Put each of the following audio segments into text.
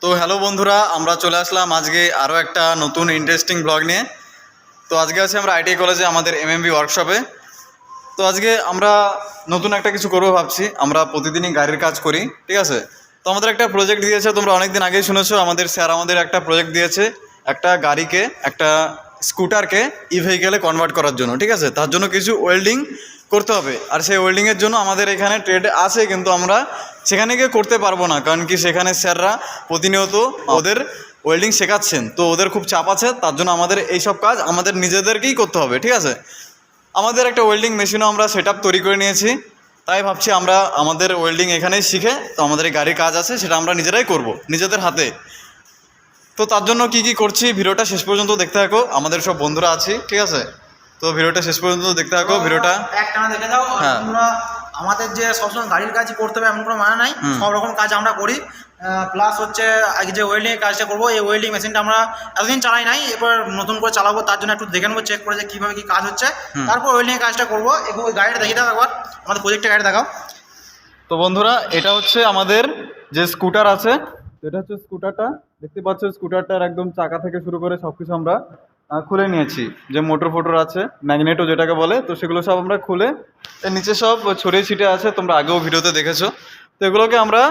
তো হ্যালো বন্ধুরা, আমরা চলে আসলাম আজকে আরও একটা নতুন ইন্টারেস্টিং ব্লগ নিয়ে। তো আজকে আছি আমরা আইটিআই কলেজে আমাদের এমএমবি ওয়ার্কশপে। তো আজকে আমরা নতুন একটা কিছু করবো ভাবছি। আমরা প্রতিদিনই গাড়ির কাজ করি, ঠিক আছে? তো আমাদের একটা প্রজেক্ট দিয়েছে, তোমরা অনেক দিন আগেই শুনেছো। আমাদের স্যার আমাদের একটা প্রজেক্ট দিয়েছে, একটা গাড়িকে, একটা স্কুটারকে ই ভেহিকেলে কনভার্ট করার জন্য, ঠিক আছে? তার জন্য কিছু ওয়েল্ডিং করতে হবে। আর সেই ওয়েল্ডিংয়ের জন্য আমাদের এখানে ট্রেড আছে, কিন্তু আমরা সেখানে গিয়ে করতে পারবো না, কারণ কি সেখানে স্যাররা প্রতিনিয়ত ওদের ওয়েল্ডিং শেখাচ্ছেন। তো ওদের খুব চাপ আছে, তার জন্য আমাদের এইসব কাজ আমাদের নিজেদেরকেই করতে হবে, ঠিক আছে? আমাদের একটা ওয়েল্ডিং মেশিনও আমরা সেট তৈরি করে নিয়েছি। তাই ভাবছি আমরা আমাদের ওয়েল্ডিং এখানেই শিখে, তো আমাদের এই গাড়ির কাজ আছে সেটা আমরা নিজেরাই করব নিজেদের হাতে। তো তার জন্য কি কি করছি ভিডিওটা শেষ পর্যন্ত দেখতে থাকো। আমাদের সব বন্ধুরা আছি, ঠিক আছে? তো ভিডিওটা শেষ পর্যন্ত দেখতে থাকো। ভিডিওটা একটানা দেখে দাও। হ্যাঁ, তোমরা আমাদের যে সবসময় গাড়ির কাজ করতে হবে এমন কোনো মানে নাই, সব রকম কাজ আমরা করি। প্লাস হচ্ছে আগে যে ওয়েল্ডিংয়ের কাজটা করবো, এই ওয়েল্ডিং মেশিনটা আমরা এতদিন চালাই নাই, এবার নতুন করে চালাবো। তার জন্য একটু দেখে নেবো, চেক করে যে কীভাবে কী কাজ হচ্ছে, তারপর ওয়েল্ডিংয়ের কাজটা করবো। এবং ওই গাড়িটা দেখিয়ে দাও একবার, আমাদের প্রজেক্টের গাড়ি দেখাও। তো বন্ধুরা, এটা হচ্ছে আমাদের যে স্কুটার আছে। তো এটা হচ্ছে স্কুটারটা, দেখতে পাচ্ছ। স্কুটারটার একদম চাকা থেকে শুরু করে সব কিছু আমরা খুলে নিয়েছি। যে মোটর ফোটর আছে, ম্যাগনেটো যেটাকে বলে, তো সেগুলো সব আমরা খুলে এর নিচে সব ছড়িয়ে ছিটে আছে, তোমরা আগেও ভিডিওতে দেখেছো। তো এগুলোকে আমরা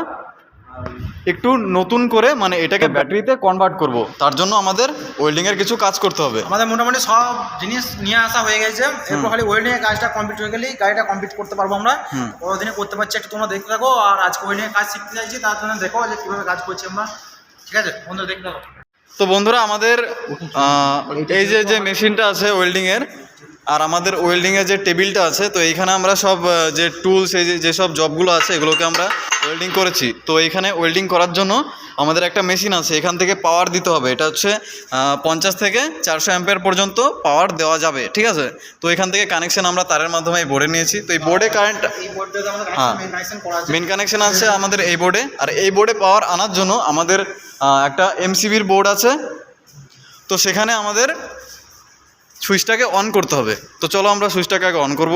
একটু নতুন করে, মানে এটাকে ব্যাটারিতে কনভার্ট করব। তার জন্য আমাদের ওয়েল্ডিংয়ের কিছু কাজ করতে হবে। আমাদের মোটামুটি সব জিনিস নিয়ে আসা হয়ে গেছে, এরপর খালি ওয়েল্ডিংয়ের কাজটা কমপ্লিট হয়ে গেলেই গাড়িটা কমপ্লিট করতে পারবো আমরা। পরদিনে করতে পারছি, একটু তোমরা দেখতে থাকো। আর আজকে ওয়েল্ডিংয়ের কাজ শিখতে চাইছি, তার জন্য দেখো যে কীভাবে কাজ করছি আমরা, ঠিক আছে বন্ধুরা? দেখতে থাকো। তো বন্ধুরা, আমাদের এই যে মেশিনটা আছে ওয়েল্ডিংয়ের, আর আমাদের ওয়েল্ডিংয়ের যে টেবিলটা আছে, তো এইখানে আমরা সব যে টুলস, এই যেসব জবগুলো আছে, এগুলোকে আমরা ওয়েল্ডিং করেছি। তো এইখানে ওয়েল্ডিং করার জন্য আমাদের একটা মেশিন আছে, এখান থেকে পাওয়ার দিতে হবে। এটা হচ্ছে 50 থেকে 400 অ্যাম্পিয়ার পর্যন্ত পাওয়ার দেওয়া যাবে, ঠিক আছে? তো এখান থেকে কানেকশন আমরা তারের মাধ্যমে এই বোর্ডে নিয়েছি। তো এই বোর্ডে কারেন্ট, এই বোর্ডটাতে আমাদের হ্যাঁ, মেইন কানেকশন করা আছে, মেন কানেকশন আছে আমাদের এই বোর্ডে। আর এই বোর্ডে পাওয়ার আনার জন্য আমাদের একটা এমসিবির বোর্ড আছে। তো সেখানে আমাদের সুইচটাকে অন করতে হবে। তো চলো আমরা সুইচটাকে আগে অন করব।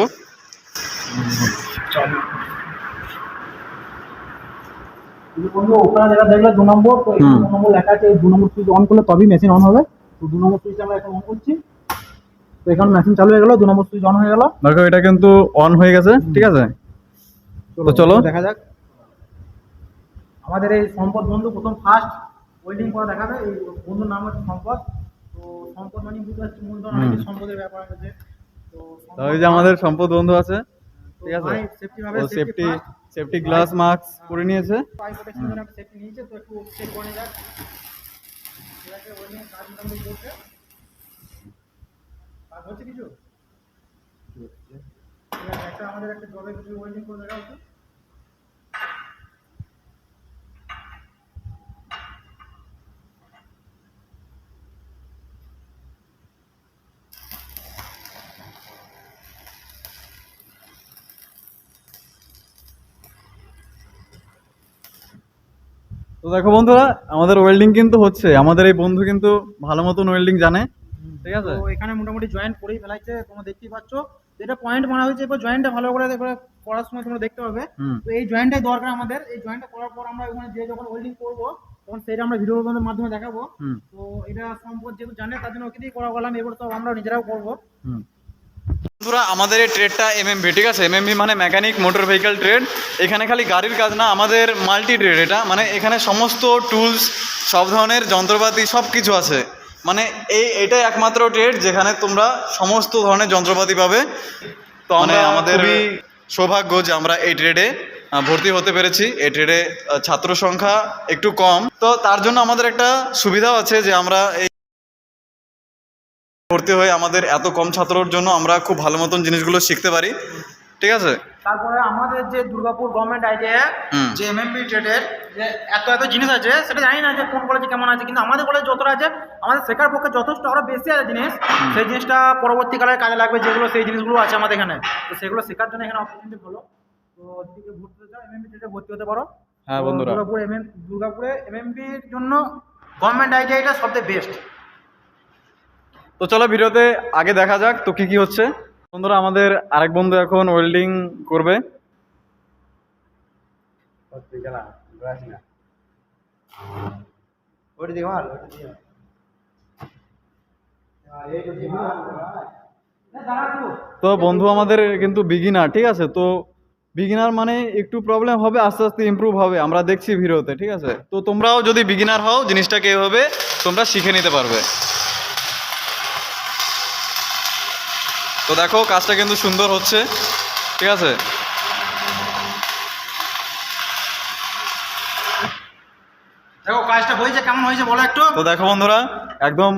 বন্ধু ওখানে যেটা দেখলে 2 নম্বর, তো এই 2 নম্বর লেখা আছে, এই 2 নম্বর সুইচ অন করলে তবেই মেশিন অন হবে। তো 2 নম্বর সুইচ আমরা এখন অন করছি। তো এখন মেশিন চালু হয়ে গেল, 2 নম্বর সুইচ অন হয়ে গেল। দেখো, এটা কিন্তু অন হয়ে গেছে, ঠিক আছে? তো চলো দেখা যাক। আমাদের এই সম্পদ বন্ধু প্রথম ফার্স্ট ওয়েল্ডিং করা দেখাবে। এই বন্ধুর নাম হচ্ছে সম্পদ। তো সম্পদ মানে বুঝতে পারছি মূলধন, অনেক সম্পদের ব্যাপার আছে। তো তো এই যে আমাদের সম্পদ বন্ধু আছে, ঠিক আছে? সেফটি ভাবে ও সেফটি গ্লাস মাস্ক পরে নিয়েছে। পাই প্রোটেকশন জন্য একটা সেফটি নিয়েছে। তো একটু চেক করে নিয়ে যাক। ঠিক আছে, ওয়েল্ডিং কাজ মোটামুটি করছে। কাজ হচ্ছে কিছু, ঠিক আছে। একটা আমাদের একটা জবে কিছু ওয়েল্ডিং করে দেখা হচ্ছে। তো দেখো বন্ধুরা, আমাদের ওয়েল্ডিং কিন্তু হচ্ছে। আমাদের এই বন্ধু কিন্তু ভালো মতন ওয়েল্ডিং জানে, ঠিক আছে? তো এখানে মোটামুটি জয়েন্ট করেই ফেলাইছে, তোমরা দেখতেই পাচ্ছ। যেটা পয়েন্ট মারা হয়েছে, এবার জয়েন্টটা ভালো করে করার সময় তোমরা দেখতে পাবে। তো এই জয়েন্টটাই দরকার আমাদের। এই জয়েন্টটা করার পর আমরা ওখানে যে যখন ওয়েল্ডিং করবো, তখন সেটা আমরা ভিডিওর মাধ্যমে দেখাবো। তো এটা সম্পদ যেহেতু জানে, তার জন্য ওকে দিয়ে করা গেলাম। এবার তো আমরা নিজেরাও করবো। বন্ধুরা, আমাদের এই ট্রেডটা এমএমভি, ঠিক আছে? এমএমভি মানে মেকানিক মোটর ভেহিক্যাল ট্রেড। এখানে খালি গাড়ির কাজ না, আমাদের মাল্টি ট্রেড এটা। মানে এখানে সমস্ত টুলস, সব ধরনের যন্ত্রপাতি, সব কিছু আছে। মানে এটাই একমাত্র ট্রেড যেখানে তোমরা সমস্ত ধরনের যন্ত্রপাতি পাবে। তো আমাদের সৌভাগ্য যে আমরা এই ট্রেডে ভর্তি হতে পেরেছি। এই ট্রেডে ছাত্র সংখ্যা একটু কম, তো তার জন্য আমাদের একটা সুবিধাও আছে যে আমরা এই ভর্তি হয়ে আমাদের এত কম ছাত্রর জন্য আমরা খুব ভালো মতন জিনিসগুলো শিখতে পারি, ঠিক আছে? তারপরে আমাদের যে দুর্গাপুর গভর্নমেন্ট আইটিআই যে এমএমবি ট্রেডের যে এত এত জিনিস আছে, সেটা জানি না যে কোন কলেজে কেমন আছে, কিন্তু আমাদের কলেজে যতটা আছে, আমাদের শেখার পক্ষে যথেষ্ট আরো বেশি আছে জিনিস। সেই জিনিসটা পরবর্তীকালে কাজে লাগবে, যেগুলো সেই জিনিসগুলো আছে আমাদের এখানে। তো সেগুলো শেখার জন্য এখানে অপরচুনিটি ভালো। তো দিকে ভর্তি হতে চাও, এমএমবি ট্রেডে ভর্তি হতে পারো। হ্যাঁ বন্ধুরা, দুর্গাপুরে এমএমবির জন্য গভর্নমেন্ট আইটিআইটা সবচেয়ে বেস্ট। তো চলো ভিডিওতে আগে দেখা যাক তো কি কি হচ্ছে। বন্ধুরা, আমাদের আরেক বন্ধু এখন ওয়েল্ডিং করবে। ওটা দিয়ে ভালো, ওটা দিয়ে তো বন্ধু আমাদের কিন্তু বিগিনার, ঠিক আছে? তো বিগিনার মানে একটু প্রবলেম হবে, আস্তে আস্তে ইমপ্রুভ হবে, আমরা দেখছি ভিডিওতে, ঠিক আছে? তো তোমরাও যদি বিগিনার হও জিনিসটাকে এভাবে তোমরা শিখে নিতে পারবে। তো দেখো কাজটা কিন্তু সুন্দর হচ্ছে, ঠিক আছে? দেখো কাজটা হয়েছে, কেমন হয়েছে বলো একটু। তো দেখো বন্ধুরা একদম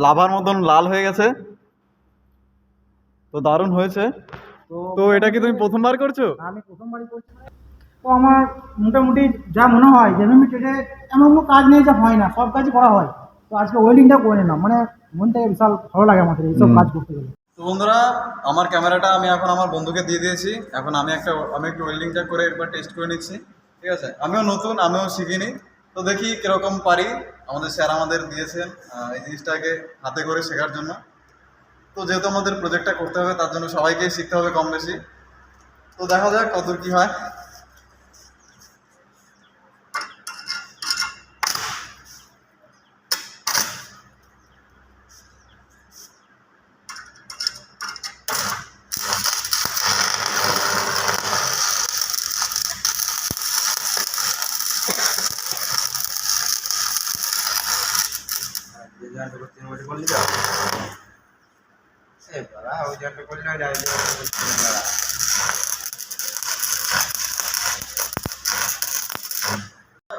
লাভার মতন লাল হয়ে গেছে, তো দারুণ হয়েছে। তো এটা কি তুমি প্রথমবার করছো? আমি প্রথমবারই করছি। তো আমার মোটামুটি যা মনে হয় যে এমএমবি ট্রেডে এমন কোনো কাজ নেই যা হয় না, সব কাজই করা হয়। তো আজকে ওয়েল্ডিংটা করে নিলাম, মানে মন থেকে বিশাল ভালো লাগে আমাদের এইসব কাজ করতে গেলে। তো বন্ধুরা আমার ক্যামেরাটা আমি এখন আমার বন্ধুকে দিয়ে দিয়েছি, এখন আমি একটু ওয়েল্ডিংটা করে একবার টেস্ট করে নিচ্ছি, ঠিক আছে? আমিও নতুন, আমিও শিখিনি, তো দেখি কিরকম পারি। আমাদের স্যার আমাদের দিয়েছেন এই জিনিসটাকে হাতে করে শেখার জন্য। তো যেহেতু আমাদের প্রজেক্টটা করতে হবে তার জন্য সবাইকেই শিখতে হবে কম বেশি। তো দেখা যাক কতদূর কি হয়।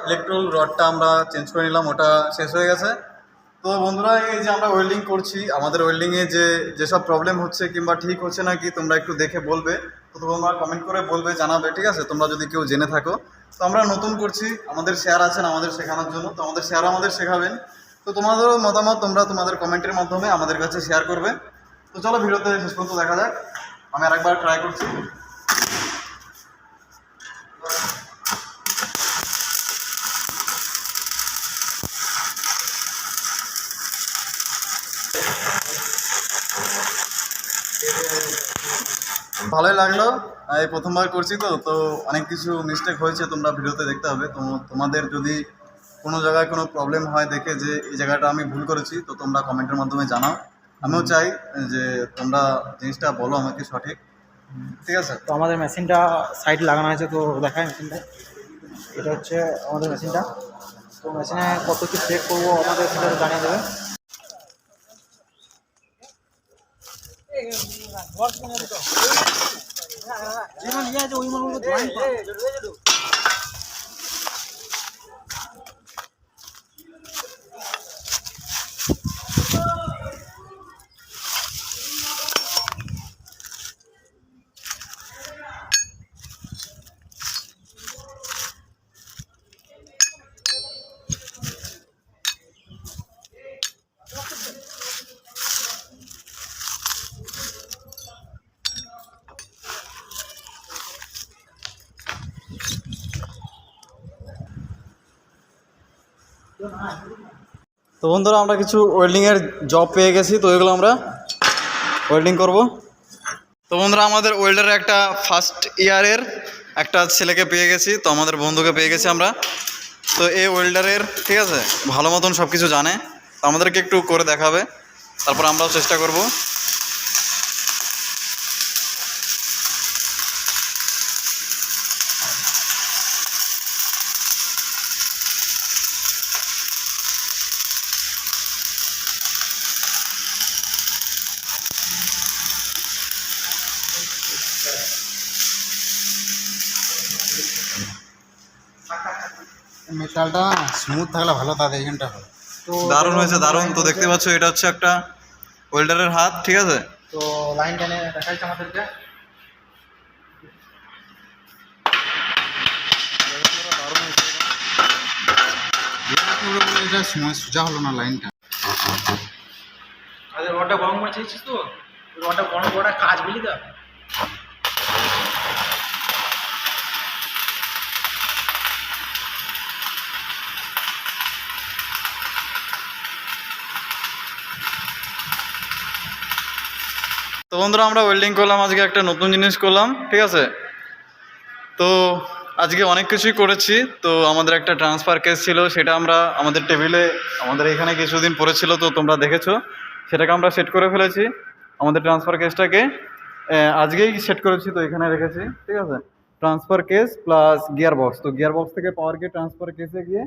ইলেকট্রোল রডটা আমরা চেঞ্জ করে নিলাম, ওটা শেষ হয়ে গেছে। তো বন্ধুরা এই যে আমরা ওয়েল্ডিং করছি, আমাদের ওয়েল্ডিংয়ে যেসব প্রবলেম হচ্ছে কিংবা ঠিক হচ্ছে না কি তোমরা একটু দেখে বলবে, তো তোমরা কমেন্ট করে বলবে, জানাবে, ঠিক আছে? তোমরা যদি কেউ জেনে থাকো। তো আমরা নতুন করছি, আমাদের স্যার আছেন আমাদের শেখানোর জন্য, তো আমাদের স্যার আমাদের শেখাবেন। তো তোমাদেরও মতামত তোমরা তোমাদের কমেন্টের মাধ্যমে আমাদের কাছে শেয়ার করবে। তো চলো ভিডিওতে শেষ পর্যন্ত দেখা যাক। আমি আরেকবার ট্রাই করছি। ভালোই লাগলো, এই প্রথমবার করছি তো তো অনেক কিছু মিস্টেক হয়েছে, তোমরা ভিডিওতে দেখতে হবে। তো তোমাদের যদি কোনো জায়গায় কোনো প্রবলেম হয় দেখে যে এই জায়গাটা আমি ভুল করেছি, তো তোমরা কমেন্টের মাধ্যমে জানাও। আমিও চাই যে তোমরা জিনিসটা বলো আমাকে সঠিক, ঠিক আছে? তো আমাদের মেশিনটা সাইড লাগানো আছে, তো দেখায় মেশিনটা। এটা হচ্ছে আমাদের মেশিনটা। তো মেশিনে কত কি চেক করবো আমাদের সেটা জানিয়ে দেবে। তো বন্ধুরা আমরা কিছু ওয়েল্ডিংয়ের জব পেয়ে গেছি, তো এগুলো আমরা ওয়েল্ডিং করব। তো বন্ধুরা আমাদের ওয়েল্ডারের একটা ফার্স্ট ইয়ারের একটা ছেলেকে পেয়ে গেছি, তো আমাদের বন্ধুকে পেয়ে গেছি আমরা। তো এই ওয়েল্ডারের, ঠিক আছে, ভালো মতন সব কিছু জানে, তো আমাদেরকে একটু করে দেখাবে, তারপর আমরাও চেষ্টা করব। মেটালটা স্মুথ থাকলে ভালো, তাদের এইখানটা হয়। তো দারুণ হয়েছে, দারুণ। তো দেখতে পাচ্ছ এটা হচ্ছে একটা ওয়েল্ডারের হাত, ঠিক আছে? তো লাইন টেনে দেখাইছে আমাদেরকে। এটা সময় সোজা হলো না লাইনটা। আরে রডটা গরম করে চেয়েছিস তো, রডটা গরম করা কাজ বুঝলি তো। তো বন্ধুরা আমরা ওয়েল্ডিং করলাম, আজকে একটা নতুন জিনিস করলাম, ঠিক আছে? তো আজকে অনেক কিছুই করেছি। তো আমাদের একটা ট্রান্সফার কেস ছিল, সেটা আমরা আমাদের টেবিলে আমাদের এখানে কিছুদিন পড়েছিল, তো তোমরা দেখেছো, সেটাকে আমরা সেট করে ফেলেছি। আমাদের ট্রান্সফার কেসটাকে আজকেই সেট করেছি, তো এখানে রেখেছি, ঠিক আছে। Transfer case plus gear box, তো গিয়ার বক্স থেকে পাওয়ার গিয়ে ট্রান্সফার কেসে গিয়ে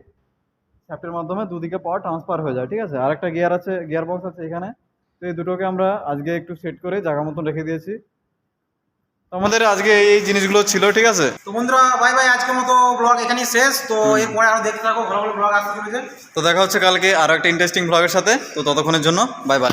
শ্যাফটের মাধ্যমে দুদিকে পাওয়ার ট্রান্সফার হয়ে যায়, ঠিক আছে। আর একটা গিয়ার আছে, গিয়ার বক্স আছে এখানে। তো এই দুটোকে আমরা আজকে একটু সেট করে জায়গা মতন রেখে দিয়েছি। তো আমাদের আজকে এই জিনিসগুলো ছিল, ঠিক আছে। তো বন্ধুরা বাই বাই, আজকের মতো ব্লগ এখানেই শেষ। তো এরপরে আরো দেখতে থাকো, ভালো ভালো ব্লগ আসতে চলেছে। তো দেখা হচ্ছে কালকে আরো একটা ইন্টারেস্টিং ব্লগের সাথে। তো ততক্ষণের জন্য বাই বাই।